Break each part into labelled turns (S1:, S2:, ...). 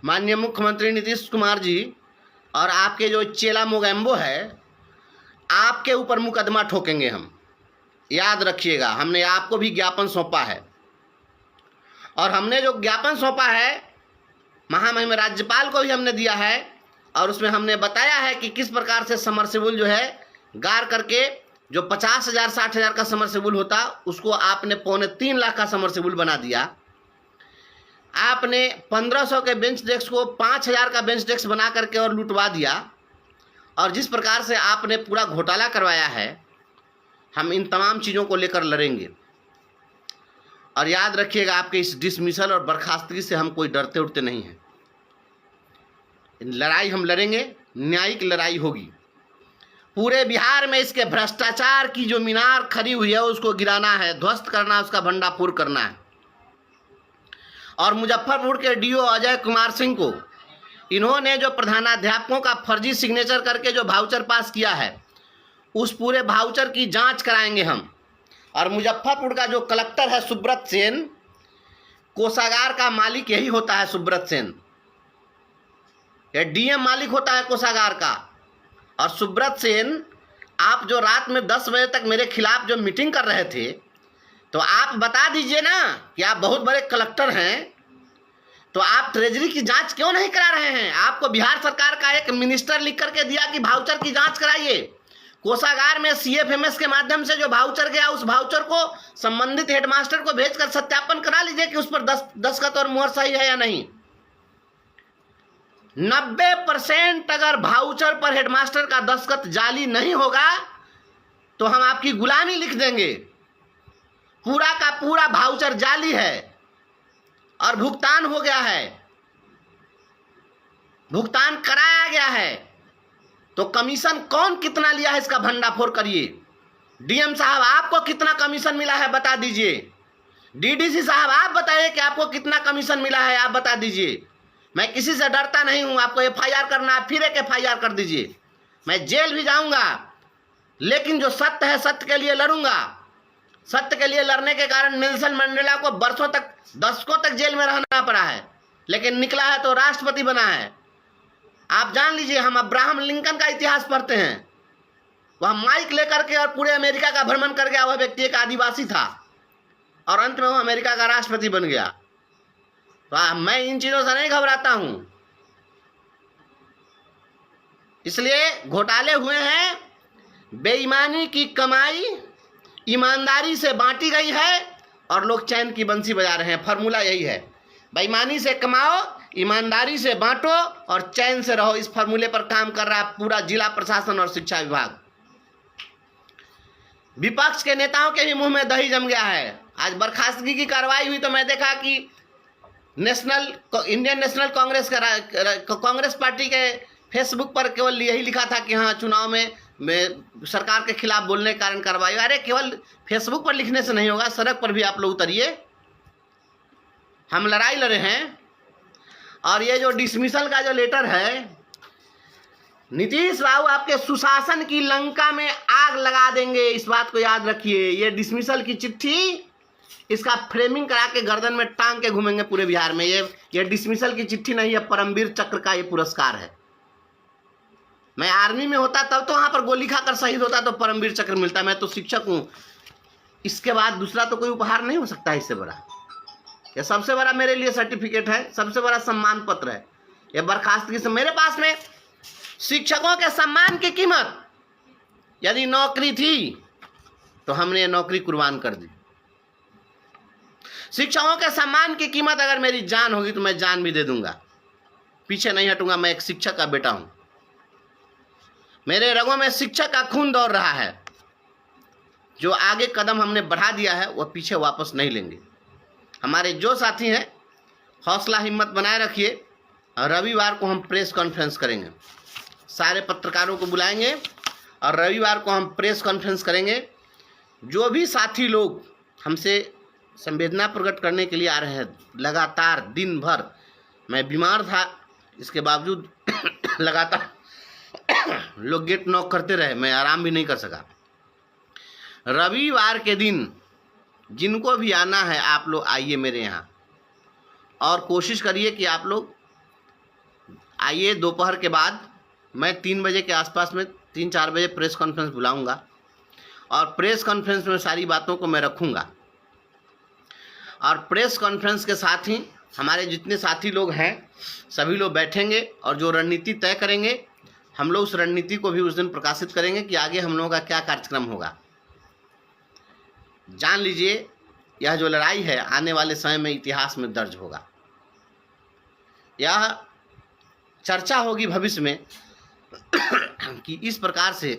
S1: माननीय मुख्यमंत्री नीतीश कुमार जी और आपके जो चेला मोगैम्बो है, आपके ऊपर मुकदमा ठोकेंगे हम। याद रखिएगा, हमने आपको भी ज्ञापन सौंपा है और हमने जो ज्ञापन सौंपा है महामहिम राज्यपाल को भी हमने दिया है और उसमें हमने बताया है कि किस प्रकार से समरसेबुल जो है गार करके जो 50,000 60,000 का समरसेबुल होता उसको आपने 2.25 लाख का समरसेबुल बना दिया। आपने 1500 के बेंच डेस्क को 5,000 का बेंच डेस्क बना करके और लुटवा दिया। और जिस प्रकार से आपने पूरा घोटाला करवाया है, हम इन तमाम चीज़ों को लेकर लड़ेंगे। और याद रखिएगा, आपके इस डिसमिसल और बर्खास्तगी से हम कोई डरते उड़ते नहीं हैं। लड़ाई हम लड़ेंगे, न्यायिक लड़ाई होगी। पूरे बिहार में इसके भ्रष्टाचार की जो मीनार खड़ी हुई है उसको गिराना है, ध्वस्त करना, उसका भंडाफोड़ करना है। और मुजफ्फरपुर के डीओ अजय कुमार सिंह को इन्होंने जो प्रधानाध्यापकों का फर्जी सिग्नेचर करके जो वाउचर पास किया है, उस पूरे वाउचर की जांच कराएंगे हम। और मुजफ्फरपुर का जो कलेक्टर है सुब्रत सेन, कोषागार का मालिक यही होता है सुब्रत सेन, यह डीएम मालिक होता है कोषागार का। और सुब्रत सेन, आप जो रात में 10 बजे तक मेरे खिलाफ जो मीटिंग कर रहे थे, तो आप बता दीजिए ना कि आप बहुत बड़े कलेक्टर हैं, तो आप ट्रेजरी की जांच क्यों नहीं करा रहे हैं? आपको बिहार सरकार का एक मिनिस्टर लिख करके दिया कि वाउचर की जांच कराइए। कोषागार में सीएफएमएस के माध्यम से जो वाउचर गया, उस वाउचर को संबंधित हेडमास्टर को भेजकर सत्यापन करा लीजिए कि उस पर दस्तखत और मुहर सही है या नहीं। 90% अगर वाउचर पर हेडमास्टर का दस्तखत जाली नहीं होगा तो हम आपकी गुलामी लिख देंगे। पूरा का पूरा वाउचर जाली है और भुगतान हो गया है, भुगतान कराया गया है, तो कमीशन कौन कितना लिया है इसका भंडाफोड़ करिए। डीएम साहब, आपको कितना कमीशन मिला है बता दीजिए। डीडीसी साहब, आप बताइए कि आपको कितना कमीशन मिला है, आप बता दीजिए। मैं किसी से डरता नहीं हूं। आपको एफआईआर करना है, फिर एक एफआईआर कर दीजिए। मैं जेल भी जाऊंगा, लेकिन जो सत्य है सत्य के लिए लड़ूंगा। सत्य के लिए लड़ने के कारण नेल्सन मंडेला को वर्षों तक, दशकों तक जेल में रहना पड़ा है, लेकिन निकला है तो राष्ट्रपति बना है। आप जान लीजिए, हम अब्राहम लिंकन का इतिहास पढ़ते हैं। वह माइक लेकर के और पूरे अमेरिका का भ्रमण कर गया। वह व्यक्ति एक आदिवासी था और अंत में वो अमेरिका का राष्ट्रपति बन गया। तो मैं इन चीजों से नहीं घबराता हूं। इसलिए घोटाले हुए हैं, बेईमानी की कमाई ईमानदारी से बांटी गई है और लोग चैन की बंसी बजा रहे हैं। फॉर्मूला यही है, बेईमानी से कमाओ, ईमानदारी से बांटो और चैन से रहो। इस फॉर्मूले पर काम कर रहा है पूरा जिला प्रशासन और शिक्षा विभाग। विपक्ष के नेताओं के भी मुंह में दही जम गया है। आज बर्खास्तगी की कार्रवाई हुई तो मैं देखा कि इंडियन नेशनल कांग्रेस पार्टी के फेसबुक पर केवल यही लिखा था कि हाँ, चुनाव में सरकार के खिलाफ बोलने के कारण कार्रवाई। अरे केवल फेसबुक पर लिखने से नहीं होगा, सड़क पर भी आप लोग उतरिए। हम लड़ाई लड़े हैं। और ये जो डिसमिसल का जो लेटर है, नीतीश बाबू आपके सुशासन की लंका में आग लगा देंगे, इस बात को याद रखिए। ये डिसमिसल की चिट्ठी, इसका फ्रेमिंग करा के गर्दन में टांग के घूमेंगे पूरे बिहार में। ये डिसमिसल की चिट्ठी नहीं है, परमवीर चक्र का ये पुरस्कार है। मैं आर्मी में होता तब तो वहां पर गोली खाकर शहीद होता तो परमवीर चक्र मिलता। मैं तो शिक्षक हूं, इसके बाद दूसरा तो कोई उपहार नहीं हो सकता इससे बड़ा। यह सबसे बड़ा मेरे लिए सर्टिफिकेट है, सबसे बड़ा सम्मान पत्र है। यह बर्खास्तगी से मेरे पास में शिक्षकों के सम्मान की कीमत, यदि नौकरी थी तो हमने ये नौकरी कुर्बान कर दी। शिक्षकों के सम्मान की कीमत अगर मेरी जान होगी तो मैं जान भी दे दूंगा, पीछे नहीं हटूंगा। मैं एक शिक्षक का बेटा हूं, मेरे रगों में शिक्षक का खून दौड़ रहा है। जो आगे कदम हमने बढ़ा दिया है वह पीछे वापस नहीं लेंगे। हमारे जो साथी हैं, हौसला हिम्मत बनाए रखिए। रविवार को हम प्रेस कॉन्फ्रेंस करेंगे, सारे पत्रकारों को बुलाएंगे और रविवार को हम प्रेस कॉन्फ्रेंस करेंगे। जो भी साथी लोग हमसे संवेदना प्रकट करने के लिए आ रहे हैं, लगातार दिन भर मैं बीमार था, इसके बावजूद लगातार लोग गेट नॉक करते रहे, मैं आराम भी नहीं कर सका। रविवार के दिन जिनको भी आना है आप लोग आइए मेरे यहाँ, और कोशिश करिए कि आप लोग आइए दोपहर के बाद मैं 3 बजे के आसपास में 3-4 बजे प्रेस कॉन्फ्रेंस बुलाऊंगा और प्रेस कॉन्फ्रेंस में सारी बातों को मैं रखूंगा। और प्रेस कॉन्फ्रेंस के साथ ही हमारे जितने साथी लोग हैं सभी लोग बैठेंगे और जो रणनीति तय करेंगे हम लोग उस रणनीति को भी उस दिन प्रकाशित करेंगे कि आगे हम लोगों का क्या कार्यक्रम होगा। जान लीजिए, यह जो लड़ाई है आने वाले समय में इतिहास में दर्ज होगा। यह चर्चा होगी भविष्य में कि इस प्रकार से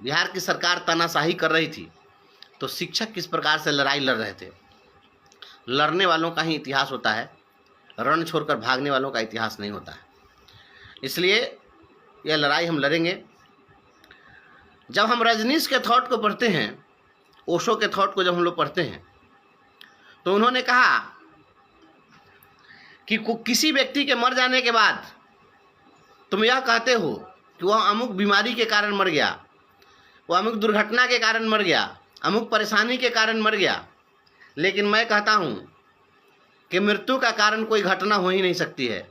S1: बिहार की सरकार तानाशाही कर रही थी तो शिक्षक किस प्रकार से लड़ाई लड़ रहे थे। लड़ने वालों का ही इतिहास होता है, रण छोड़कर भागने वालों का इतिहास नहीं होता है। इसलिए यह लड़ाई हम लड़ेंगे। जब हम रजनीश के थॉट को पढ़ते हैं, ओशो के थॉट को जब हम लोग पढ़ते हैं, तो उन्होंने कहा कि किसी व्यक्ति के मर जाने के बाद तुम यह कहते हो कि वह अमुक बीमारी के कारण मर गया, वह अमुक दुर्घटना के कारण मर गया, अमुक परेशानी के कारण मर गया, लेकिन मैं कहता हूं कि मृत्यु का कारण कोई घटना हो ही नहीं सकती है।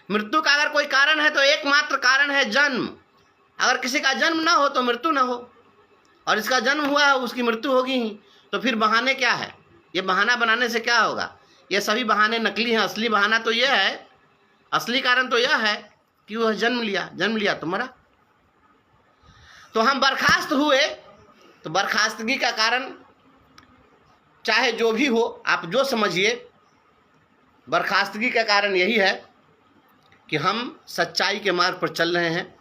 S1: मृत्यु का अगर कोई कारण है तो एकमात्र कारण है जन्म। अगर किसी का जन्म ना हो तो मृत्यु ना हो, और इसका जन्म हुआ है उसकी मृत्यु होगी ही। तो फिर बहाने क्या है? ये बहाना बनाने से क्या होगा? ये सभी बहाने नकली हैं। असली बहाना तो यह है, असली कारण तो यह है कि वह जन्म लिया तो मरा। तो हम बर्खास्त हुए तो बर्खास्तगी का कारण चाहे जो भी हो, आप जो समझिए, बर्खास्तगी का कारण यही है कि हम सच्चाई के मार्ग पर चल रहे हैं।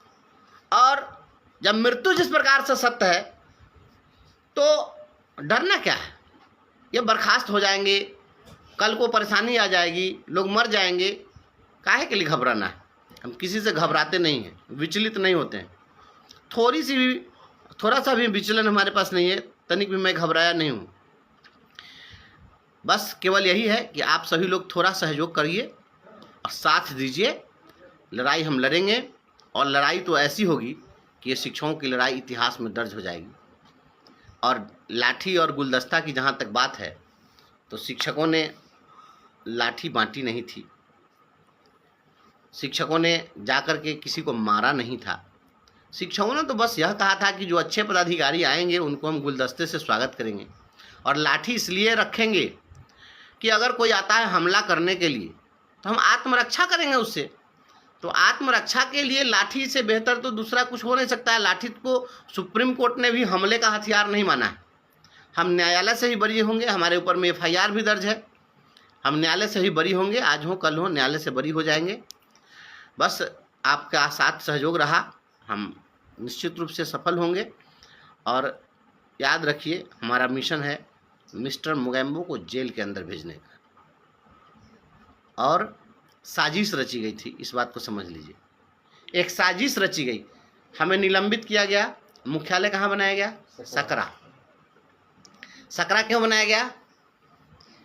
S1: और जब मृत्यु जिस प्रकार से सत्य है तो डरना क्या है? ये बर्खास्त हो जाएंगे, कल को परेशानी आ जाएगी, लोग मर जाएंगे, काहे के लिए घबराना है? हम किसी से घबराते नहीं हैं, विचलित नहीं होते हैं। थोड़ा सा भी विचलन हमारे पास नहीं है, तनिक भी मैं घबराया नहीं हूँ। बस केवल यही है कि आप सभी लोग थोड़ा सहयोग करिए और साथ दीजिए। लड़ाई हम लड़ेंगे और लड़ाई तो ऐसी होगी कि ये शिक्षकों की लड़ाई इतिहास में दर्ज हो जाएगी। और लाठी और गुलदस्ता की जहाँ तक बात है तो शिक्षकों ने लाठी बांटी नहीं थी, शिक्षकों ने जाकर के किसी को मारा नहीं था। शिक्षकों ने तो बस यह कहा था कि जो अच्छे पदाधिकारी आएंगे उनको हम गुलदस्ते से स्वागत करेंगे और लाठी इसलिए रखेंगे कि अगर कोई आता है हमला करने के लिए तो हम आत्मरक्षा करेंगे उससे। तो आत्मरक्षा के लिए लाठी से बेहतर तो दूसरा कुछ हो नहीं सकता है। लाठी को सुप्रीम कोर्ट ने भी हमले का हथियार नहीं माना है। हम न्यायालय से ही बरी होंगे, हमारे ऊपर में FIR भी दर्ज है। हम न्यायालय से ही बरी होंगे, आज हो कल हो न्यायालय से बरी हो जाएंगे। बस आपका साथ सहयोग रहा, हम निश्चित रूप से सफल होंगे। और याद रखिए, हमारा मिशन है मिस्टर मोगेम्बो को जेल के अंदर भेजने का। और साजिश रची गई थी, इस बात को समझ लीजिए। एक साजिश रची गई, हमें निलंबित किया गया। मुख्यालय कहाँ बनाया गया? सकरा। सकरा क्यों बनाया गया?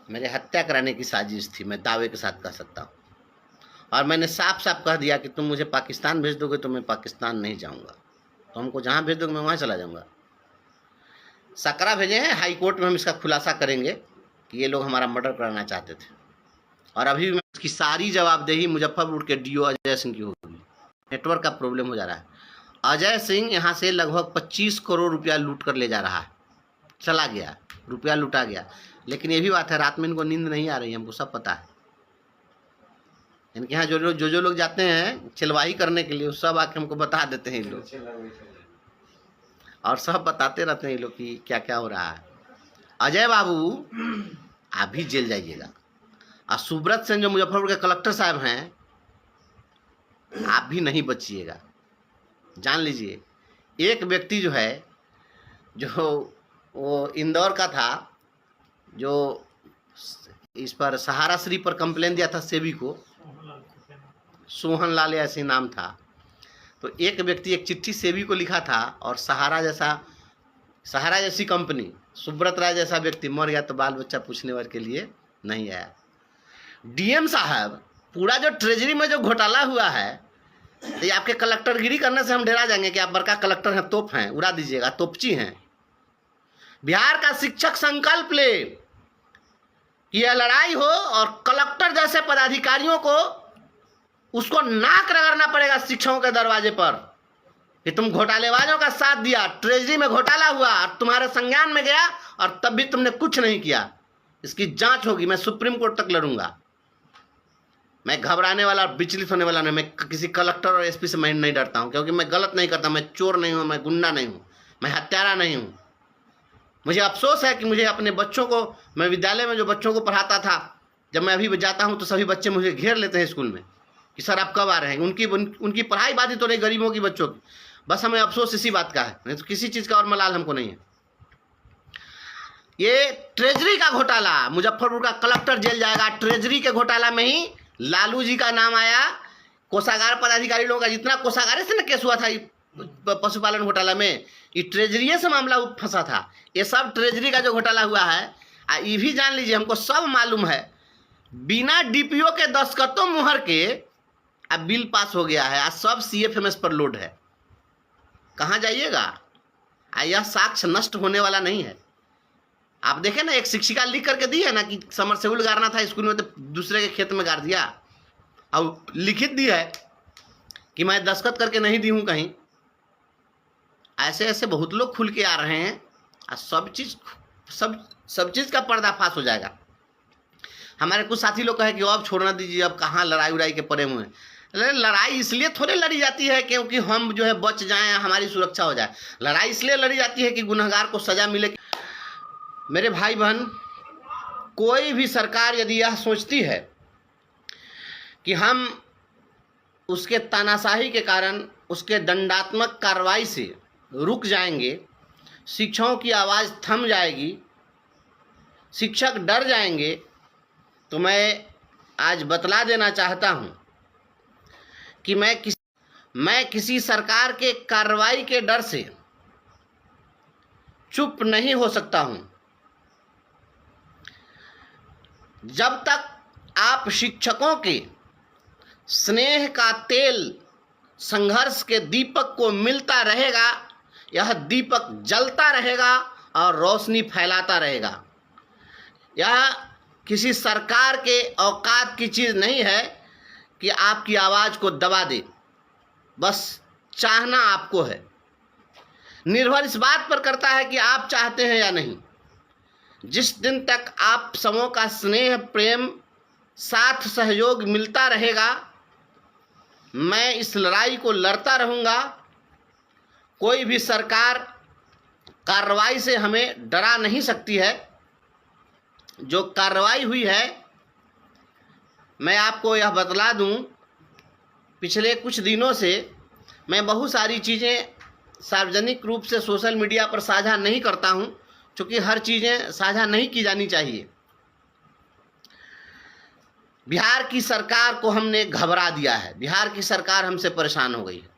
S1: मेरे हत्या कराने की साजिश थी, मैं दावे के साथ कह सकता हूँ। और मैंने साफ साफ कह दिया कि तुम मुझे पाकिस्तान भेज दोगे तो मैं पाकिस्तान नहीं जाऊँगा, तो हमको जहाँ भेज दोगे मैं वहाँ चला जाऊँगा। सकरा भेजे हैं, हाई कोर्ट में हम इसका खुलासा करेंगे कि ये लोग हमारा मर्डर कराना चाहते थे। और अभी भी इसकी सारी जवाबदेही मुजफ्फरपुर के DO अजय सिंह की होगी। नेटवर्क का प्रॉब्लम हो जा रहा है। अजय सिंह यहाँ से लगभग 25 करोड़ रुपया लूट कर ले जा रहा है। चला गया, रुपया लूटा गया। लेकिन ये भी बात है, रात में इनको नींद नहीं आ रही, हमको सब पता है। इनके यहाँ जो लोग जाते हैं चिलवाही करने के लिए, वो सब आके हमको बता देते हैं लोग, और सब बताते रहते हैं लोग कि क्या क्या हो रहा है। अजय बाबू आप भी जेल जाइएगा। और सुब्रत सिंह जो मुजफ्फरपुर के कलेक्टर साहब हैं, आप भी नहीं बचिएगा। जान लीजिए, एक व्यक्ति जो है, जो वो इंदौर का था, जो इस पर सहारा श्री पर कंप्लेन दिया था सेबी को, सोहन लाल ऐसे नाम था। तो एक व्यक्ति एक चिट्ठी सेबी को लिखा था और सहारा जैसी कंपनी, सुब्रत राय जैसा व्यक्ति मर गया तो बाल बच्चा पूछने वाले के लिए नहीं आया। DM साहब, पूरा जो ट्रेजरी में जो घोटाला हुआ है, तो ये आपके कलेक्टरगिरी करने से हम डरा जाएंगे कि आप बड़का कलेक्टर हैं, तोप हैं, उड़ा दीजिएगा, तोपची हैं। बिहार का शिक्षक संकल्प ले कि यह लड़ाई हो और कलेक्टर जैसे पदाधिकारियों को उसको नाक रगड़ना पड़ेगा शिक्षकों के दरवाजे पर कि तुम घोटालेबाजों का साथ दिया, ट्रेजरी में घोटाला हुआ और तुम्हारे संज्ञान में गया और तब भी तुमने कुछ नहीं किया। इसकी जांच होगी, मैं सुप्रीम कोर्ट तक लड़ूंगा। मैं घबराने वाला और विचलित होने वाला नहीं। मैं किसी कलेक्टर और एसपी से मैं नहीं डरता हूं, क्योंकि मैं गलत नहीं करता। मैं चोर नहीं हूं, मैं गुंडा नहीं हूं, मैं हत्यारा नहीं हूं। मुझे अफसोस है कि मुझे अपने बच्चों को, मैं विद्यालय में जो बच्चों को पढ़ाता था, जब मैं अभी जाता हूं तो सभी बच्चे मुझे घेर लेते हैं स्कूल में कि सर आप कब आ रहे हैं। उनकी पढ़ाई बाधित तो नहीं, गरीबों की बच्चों की। बस हमें अफसोस इसी बात का है, नहीं तो किसी चीज़ का और मलाल हमको नहीं है। ये ट्रेजरी का घोटाला, मुजफ्फरपुर का कलेक्टर जेल जाएगा। ट्रेजरी के घोटाला में ही लालू जी का नाम आया। कोषागार पदाधिकारी लोगों का जितना कोषागार से ना केस हुआ था पशुपालन घोटाला में, ये ट्रेजरी से मामला फंसा था। ये सब ट्रेजरी का जो घोटाला हुआ है, ये भी जान लीजिए, हमको सब मालूम है। बिना डीपीओ के दस्तखतों मुहर के अब बिल पास हो गया है। आज सब सीएफएमएस पर लोड है। कहाँ जाइएगा? यह साक्ष्य नष्ट होने वाला नहीं है। आप देखें ना, एक शिक्षिका लिख करके दी है ना कि समरसेबुल गाड़ना था स्कूल में तो दूसरे के खेत में गाड़ दिया, और लिखित दी है कि मैं दस्तखत करके नहीं दी हूँ कहीं। ऐसे ऐसे बहुत लोग खुल के आ रहे हैं और सब चीज़ का पर्दाफाश हो जाएगा। हमारे कुछ साथी लोग कहे कि अब छोड़ना दीजिए, अब कहाँ लड़ाई उड़ाई के पड़े हुए हैं। लड़ाई इसलिए थोड़े लड़ी जाती है क्योंकि हम जो है बच जाएं, हमारी सुरक्षा हो जाए। लड़ाई इसलिए लड़ी जाती है कि गुनहगार को सजा मिले। मेरे भाई बहन, कोई भी सरकार यदि यह सोचती है कि हम उसके तानाशाही के कारण, उसके दंडात्मक कार्रवाई से रुक जाएंगे, शिक्षकों की आवाज़ थम जाएगी, शिक्षक डर जाएंगे, तो मैं आज बतला देना चाहता हूँ कि मैं किसी सरकार के कार्रवाई के डर से चुप नहीं हो सकता हूँ। जब तक आप शिक्षकों के स्नेह का तेल संघर्ष के दीपक को मिलता रहेगा, यह दीपक जलता रहेगा और रोशनी फैलाता रहेगा। यह किसी सरकार के औकात की चीज़ नहीं है कि आपकी आवाज़ को दबा दे। बस चाहना आपको है। निर्भर इस बात पर करता है कि आप चाहते हैं या नहीं। जिस दिन तक आप समूह का स्नेह, प्रेम, साथ, सहयोग मिलता रहेगा, मैं इस लड़ाई को लड़ता रहूँगा। कोई भी सरकार कार्रवाई से हमें डरा नहीं सकती है। जो कार्रवाई हुई है, मैं आपको यह बतला दूं, पिछले कुछ दिनों से मैं बहुत सारी चीज़ें सार्वजनिक रूप से सोशल मीडिया पर साझा नहीं करता हूं, क्योंकि हर चीज़ें साझा नहीं की जानी चाहिए। बिहार की सरकार को हमने घबरा दिया है। बिहार की सरकार हमसे परेशान हो गई है।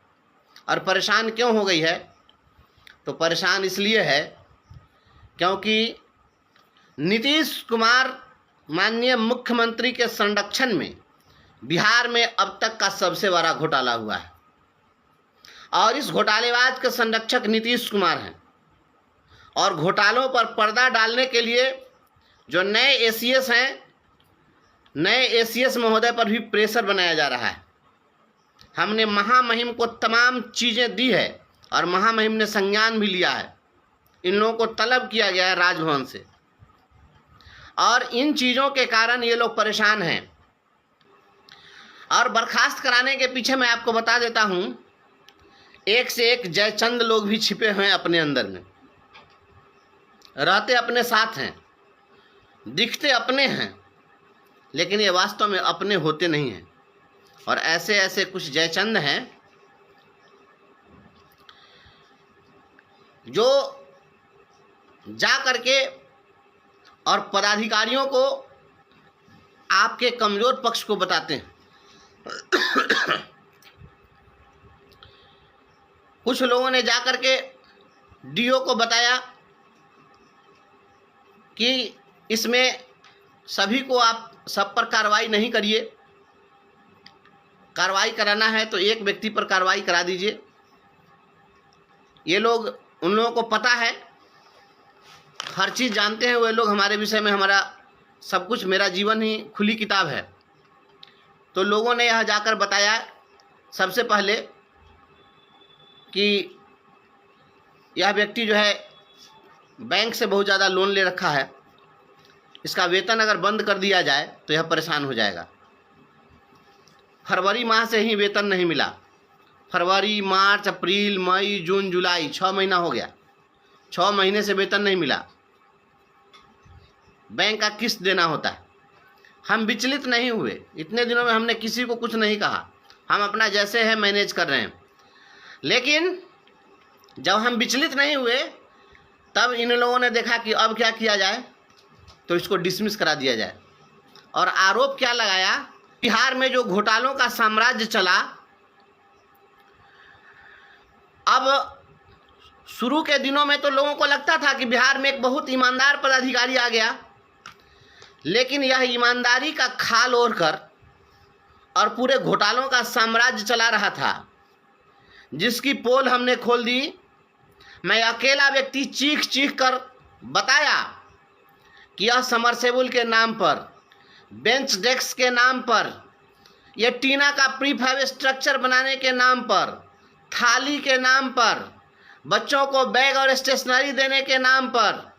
S1: और परेशान क्यों हो गई है? तो परेशान इसलिए है क्योंकि नीतीश कुमार माननीय मुख्यमंत्री के संरक्षण में बिहार में अब तक का सबसे बड़ा घोटाला हुआ है। और इस घोटालेबाज के संरक्षक नीतीश कुमार हैं। और घोटालों पर पर्दा डालने के लिए जो नए एसीएस हैं, नए एसीएस महोदय पर भी प्रेशर बनाया जा रहा है। हमने महामहिम को तमाम चीज़ें दी है और महामहिम ने संज्ञान भी लिया है। इन लोगों को तलब किया गया है राजभवन से, और इन चीज़ों के कारण ये लोग परेशान हैं। और बर्खास्त कराने के पीछे मैं आपको बता देता हूँ, एक से एक जयचंद लोग भी छिपे हुए हैं अपने अंदर में। रहते अपने साथ हैं, दिखते अपने हैं, लेकिन ये वास्तव में अपने होते नहीं हैं। और ऐसे ऐसे कुछ जयचंद हैं जो जा करके और पदाधिकारियों को आपके कमजोर पक्ष को बताते हैं। कुछ लोगों ने जा करके डीओ को बताया कि इसमें सभी को आप सब पर कार्रवाई नहीं करिए, कार्रवाई कराना है तो एक व्यक्ति पर कार्रवाई करा दीजिए। ये लोग, उन लोगों को पता है, हर चीज़ जानते हैं वे लोग हमारे विषय में। हमारा सब कुछ, मेरा जीवन ही खुली किताब है। तो लोगों ने यह जाकर बताया सबसे पहले कि यह व्यक्ति जो है बैंक से बहुत ज़्यादा लोन ले रखा है, इसका वेतन अगर बंद कर दिया जाए तो यह परेशान हो जाएगा। फरवरी माह से ही वेतन नहीं मिला, फरवरी, मार्च, अप्रैल, मई, जून, जुलाई 6 महीना हो गया, 6 महीने से वेतन नहीं मिला। बैंक का किस्त देना होता है। हम विचलित नहीं हुए, इतने दिनों में हमने किसी को कुछ नहीं कहा, हम अपना जैसे है मैनेज कर रहे हैं। लेकिन जब हम विचलित नहीं हुए तब इन लोगों ने देखा कि अब क्या किया जाए, तो इसको डिसमिस करा दिया जाए। और आरोप क्या लगाया, बिहार में जो घोटालों का साम्राज्य चला, अब शुरू के दिनों में तो लोगों को लगता था कि बिहार में एक बहुत ईमानदार पदाधिकारी आ गया, लेकिन यह ईमानदारी का खाल ओढ़कर और पूरे घोटालों का साम्राज्य चला रहा था, जिसकी पोल हमने खोल दी। मैं अकेला व्यक्ति चीख चीख कर बताया कि यह समरसेबुल के नाम पर, बेंच डेस्क के नाम पर, यह टीना का प्रीफैब स्ट्रक्चर बनाने के नाम पर, थाली के नाम पर, बच्चों को बैग और स्टेशनरी देने के नाम पर,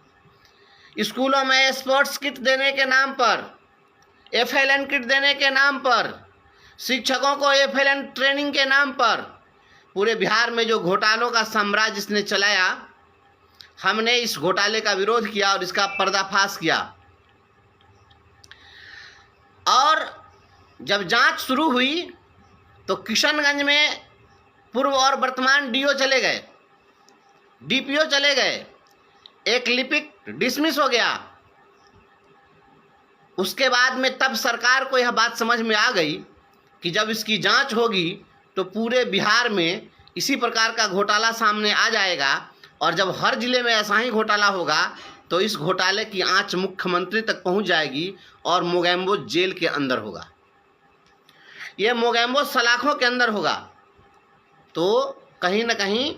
S1: स्कूलों में स्पोर्ट्स किट देने के नाम पर, FLN किट देने के नाम पर, शिक्षकों को FLN ट्रेनिंग के नाम पर, पूरे बिहार में जो घोटालों का साम्राज्य इसने चलाया, हमने इस घोटाले का विरोध किया और इसका पर्दाफाश किया। और जब जांच शुरू हुई तो किशनगंज में पूर्व और वर्तमान DO चले गए, DPO चले गए, एक लिपिक डिसमिस हो गया। उसके बाद में तब सरकार को यह बात समझ में आ गई कि जब इसकी जांच होगी तो पूरे बिहार में इसी प्रकार का घोटाला सामने आ जाएगा, और जब हर जिले में ऐसा ही घोटाला होगा तो इस घोटाले की आंच मुख्यमंत्री तक पहुंच जाएगी और मोगेम्बो जेल के अंदर होगा। यह मोगेम्बो सलाखों के अंदर होगा। तो कहीं न कहीं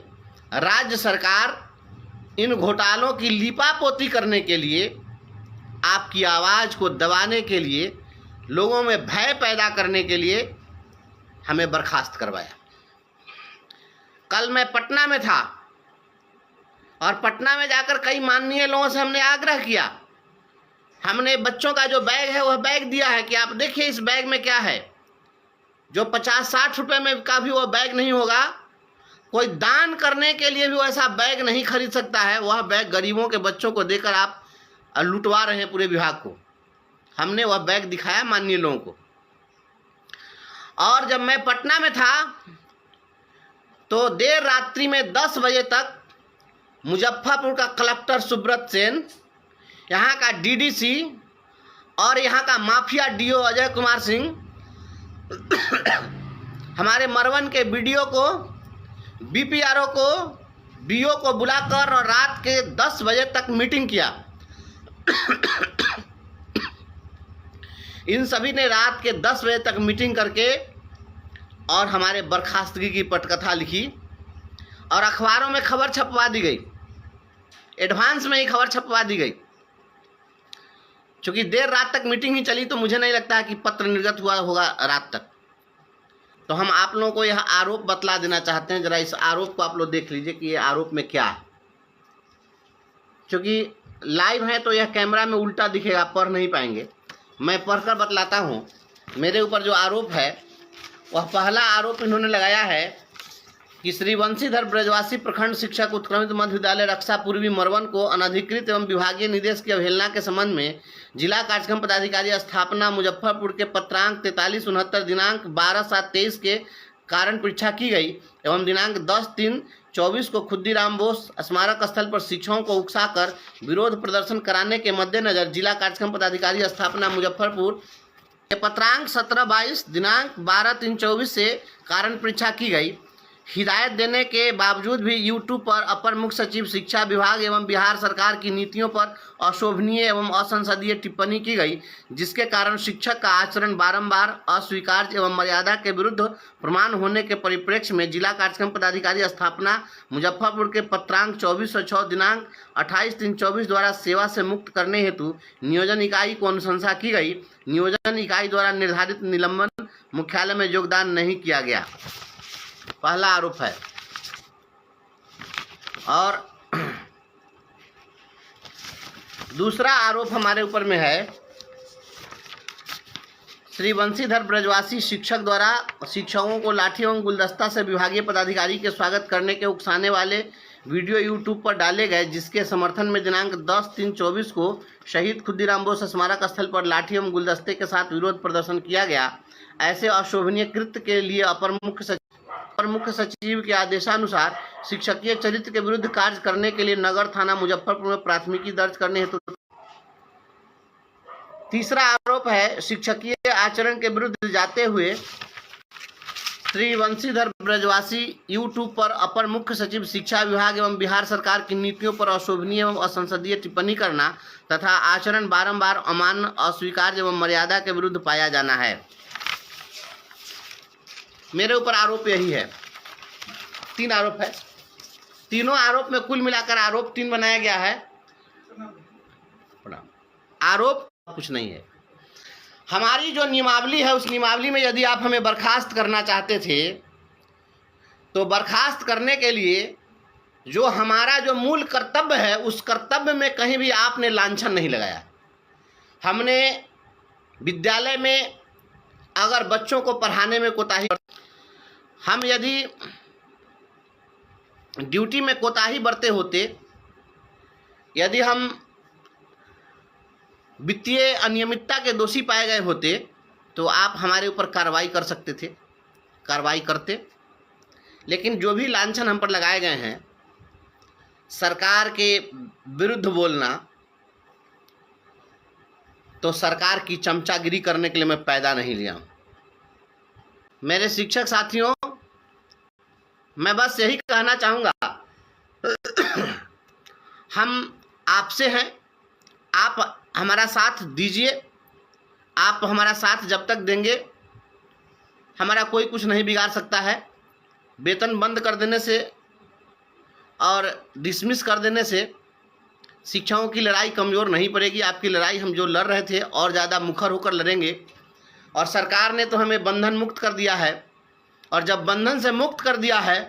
S1: राज्य सरकार इन घोटालों की लीपापोती करने के लिए, आपकी आवाज़ को दबाने के लिए, लोगों में भय पैदा करने के लिए हमें बर्खास्त करवाया। कल मैं पटना में था और पटना में जाकर कई माननीय लोगों से हमने आग्रह किया। हमने बच्चों का जो बैग है वह बैग दिया है कि आप देखिए इस बैग में क्या है। जो 50-60 रुपये में का भी वह बैग नहीं होगा, कोई दान करने के लिए भी वैसा बैग नहीं खरीद सकता है। वह बैग गरीबों के बच्चों को देकर आप लुटवा रहे हैं पूरे विभाग को। हमने वह बैग दिखाया माननीय लोगों को। और जब मैं पटना में था तो देर रात्रि में 10 बजे तक मुजफ्फरपुर का कलेक्टर सुब्रत सेन, यहाँ का DDC और यहाँ का माफिया DO अजय कुमार सिंह, हमारे मरवन के BDO को, BPRO को, BO को बुलाकर और रात के 10 बजे तक मीटिंग किया। इन सभी ने रात के 10 बजे तक मीटिंग करके और हमारे बर्खास्तगी की पटकथा लिखी और अखबारों में खबर छपवा दी गई, एडवांस में ही खबर छपवा दी गई। चूँकि देर रात तक मीटिंग ही चली तो मुझे नहीं लगता है कि पत्र निर्गत हुआ होगा रात तक। तो हम आप लोगों को यह आरोप बतला देना चाहते हैं। जरा इस आरोप को आप लोग देख लीजिए कि ये आरोप में क्या है। क्योंकि लाइव है तो यह कैमरा में उल्टा दिखेगा, पढ़ नहीं पाएंगे। मैं पढ़कर बतलाता हूँ। मेरे ऊपर जो आरोप है वह पहला आरोप इन्होंने लगाया है कि श्री वंशीधर ब्रजवासी प्रखंड शिक्षक उत्क्रमित मध्य विद्यालय रक्षा पूर्वी मरवन को अनधिकृत एवं विभागीय निर्देश की अवहेलना के संबंध में जिला कार्यक्रम पदाधिकारी स्थापना मुजफ्फरपुर के पत्रांक 4369 दिनांक 12/7/23 के कारण परीक्षा की गई एवं दिनांक 10/3/24 को खुद्दीराम बोस स्मारक स्थल पर शिक्षकों को उकसाकर विरोध प्रदर्शन कराने के मद्देनजर जिला कार्यक्रम पदाधिकारी स्थापना मुजफ्फरपुर के पत्रांक 17/22 दिनांक 12/3/24 से कारण परीक्षा की गई। हिदायत देने के बावजूद भी यूट्यूब पर अपर मुख्य सचिव शिक्षा विभाग एवं बिहार सरकार की नीतियों पर अशोभनीय एवं असंसदीय टिप्पणी की गई, जिसके कारण शिक्षक का आचरण बारंबार अस्वीकार्य एवं मर्यादा के विरुद्ध प्रमाण होने के परिप्रेक्ष्य में जिला कार्यक्रम पदाधिकारी स्थापना मुजफ्फरपुर के पत्रांक 2406 दिनांक 28/3/24 द्वारा सेवा से मुक्त करने हेतु नियोजन इकाई को अनुशंसा की गई। नियोजन इकाई द्वारा निर्धारित निलंबन मुख्यालय में योगदान नहीं किया गया, पहला आरोप है। और दूसरा आरोप हमारे ऊपर में है, श्री वंशीधर ब्रजवासी शिक्षक द्वारा शिक्षकों को लाठी एवं गुलदस्ता से विभागीय पदाधिकारी के स्वागत करने के उकसाने वाले वीडियो यूट्यूब पर डाले गए, जिसके समर्थन में दिनांक 10/3/24 को शहीद खुदीराम बोस स्मारक स्थल पर लाठी एवं गुलदस्ते के साथ विरोध प्रदर्शन किया गया। ऐसे अशोभनीय कृत्य के लिए अपर मुख्य सचिव के आदेशानुसार शिक्षकीय चरित्र के विरुद्ध कार्य करने के लिए नगर थाना मुजफ्फरपुर में प्राथमिकी दर्ज करने हेतु। तीसरा आरोप है, शिक्षकीय आचरण के विरुद्ध जाते हुए श्री वंशीधर ब्रजवासी यूट्यूब पर अपर मुख्य सचिव शिक्षा विभाग एवं बिहार सरकार की नीतियों पर अशोभनीय एवं असंसदीय टिप्पणी करना तथा आचरण बारंबार अमान्य, अस्वीकार्य एवं मर्यादा के विरुद्ध पाया जाना है। मेरे ऊपर आरोप यही है, 3 आरोप है। तीनों आरोप में कुल मिलाकर आरोप 3 बनाया गया है। आरोप कुछ नहीं है। हमारी जो नियमावली है, उस नियमावली में यदि आप हमें बर्खास्त करना चाहते थे तो बर्खास्त करने के लिए जो हमारा जो मूल कर्तव्य है, उस कर्तव्य में कहीं भी आपने लांछन नहीं लगाया। हमने विद्यालय में अगर बच्चों को पढ़ाने में कोताही, हम यदि ड्यूटी में कोताही बरते होते, यदि हम वित्तीय अनियमितता के दोषी पाए गए होते, तो आप हमारे ऊपर कार्रवाई कर सकते थे, कार्रवाई करते। लेकिन जो भी लांछन हम पर लगाए गए हैं, सरकार के विरुद्ध बोलना, तो सरकार की चमचागिरी करने के लिए मैं पैदा नहीं लिया हूं। मेरे शिक्षक साथियों, मैं बस यही कहना चाहूँगा, हम आपसे हैं, आप हमारा साथ दीजिए। आप हमारा साथ जब तक देंगे, हमारा कोई कुछ नहीं बिगाड़ सकता है। वेतन बंद कर देने से और डिसमिस कर देने से शिक्षकों की लड़ाई कमज़ोर नहीं पड़ेगी। आपकी लड़ाई हम जो लड़ रहे थे और ज़्यादा मुखर होकर लड़ेंगे। और सरकार ने तो हमें बंधन मुक्त कर दिया है, और जब बंधन से मुक्त कर दिया है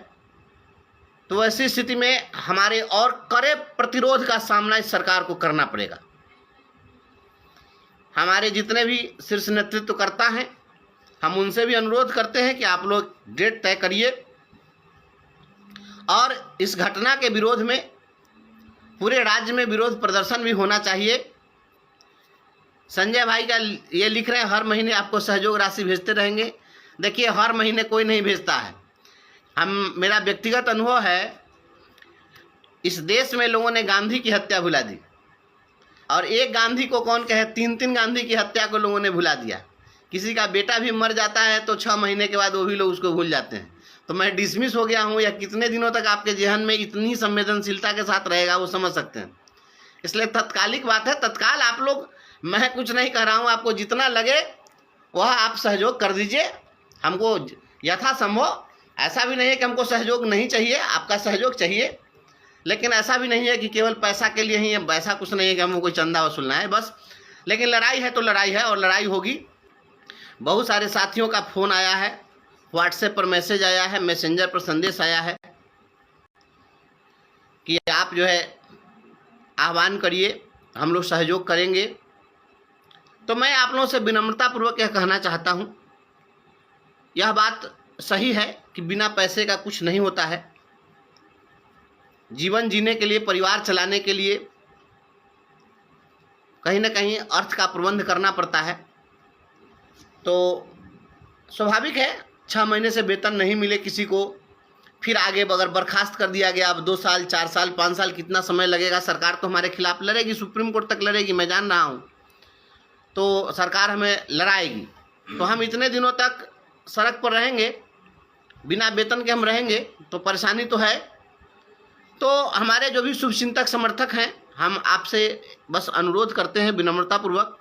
S1: तो ऐसी स्थिति में हमारे और कड़े प्रतिरोध का सामना इस सरकार को करना पड़ेगा। हमारे जितने भी शीर्ष नेतृत्वकर्ता हैं, हम उनसे भी अनुरोध करते हैं कि आप लोग डेट तय करिए और इस घटना के विरोध में पूरे राज्य में विरोध प्रदर्शन भी होना चाहिए। संजय भाई का ये लिख रहे हैं, हर महीने आपको सहयोग राशि भेजते रहेंगे। देखिए, हर महीने कोई नहीं भेजता है। मेरा व्यक्तिगत अनुभव है, इस देश में लोगों ने गांधी की हत्या भुला दी, और एक गांधी को कौन कहे, 3 गांधी की हत्या को लोगों ने भुला दिया। किसी का बेटा भी मर जाता है तो 6 महीने के बाद वो भी लोग उसको भूल जाते हैं। तो मैं डिसमिस हो गया हूँ, या कितने दिनों तक आपके जहन में इतनी संवेदनशीलता के साथ रहेगा, वो समझ सकते हैं। इसलिए तत्कालिक बात है, तत्काल आप लोग, मैं कुछ नहीं कह रहा हूँ, आपको जितना लगे वह आप सहयोग कर दीजिए हमको यथासंभव। ऐसा भी नहीं है कि हमको सहयोग नहीं चाहिए, आपका सहयोग चाहिए, लेकिन ऐसा भी नहीं है कि केवल पैसा के लिए ही, ऐसा कुछ नहीं है कि हमको कोई चंदा वसूलना है बस। लेकिन लड़ाई है तो लड़ाई है, और लड़ाई होगी। बहुत सारे साथियों का फ़ोन आया है, व्हाट्सएप पर मैसेज आया है, मैसेंजर पर संदेश आया है कि आप जो है आह्वान करिए, हम लोग सहयोग करेंगे। तो मैं आप लोगों से विनम्रतापूर्वक यह कहना चाहता हूँ, यह बात सही है कि बिना पैसे का कुछ नहीं होता है। जीवन जीने के लिए, परिवार चलाने के लिए कहीं ना कहीं अर्थ का प्रबंध करना पड़ता है। तो स्वाभाविक है 6 महीने से वेतन नहीं मिले किसी को, फिर आगे अगर बर्खास्त कर दिया गया, अब 2 साल, 4 साल, 5 साल कितना समय लगेगा। सरकार तो हमारे खिलाफ लड़ेगी, सुप्रीम कोर्ट तक लड़ेगी, मैं जान रहा हूँ। तो सरकार हमें लड़ाएगी, तो हम इतने दिनों तक सड़क पर रहेंगे बिना वेतन के हम रहेंगे तो परेशानी तो है। तो हमारे जो भी शुभचिंतक समर्थक हैं, हम आपसे बस अनुरोध करते हैं विनम्रतापूर्वक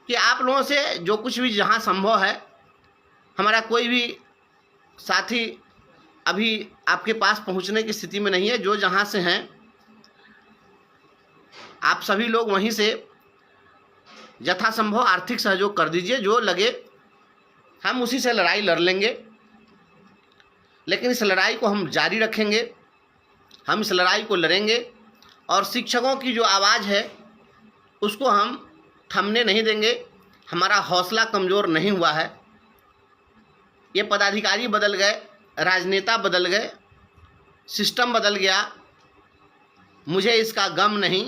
S1: कि आप लोगों से जो कुछ भी जहां संभव है, हमारा कोई भी साथी अभी आपके पास पहुंचने की स्थिति में नहीं है, जो जहां से हैं आप सभी लोग वहीं से यथासंभव आर्थिक सहयोग कर दीजिए। जो लगे हम उसी से लड़ाई लड़ लेंगे, लेकिन इस लड़ाई को हम जारी रखेंगे, हम इस लड़ाई को लड़ेंगे और शिक्षकों की जो आवाज़ है उसको हम थमने नहीं देंगे। हमारा हौसला कमज़ोर नहीं हुआ है। ये पदाधिकारी बदल गए, राजनेता बदल गए, सिस्टम बदल गया, मुझे इसका गम नहीं।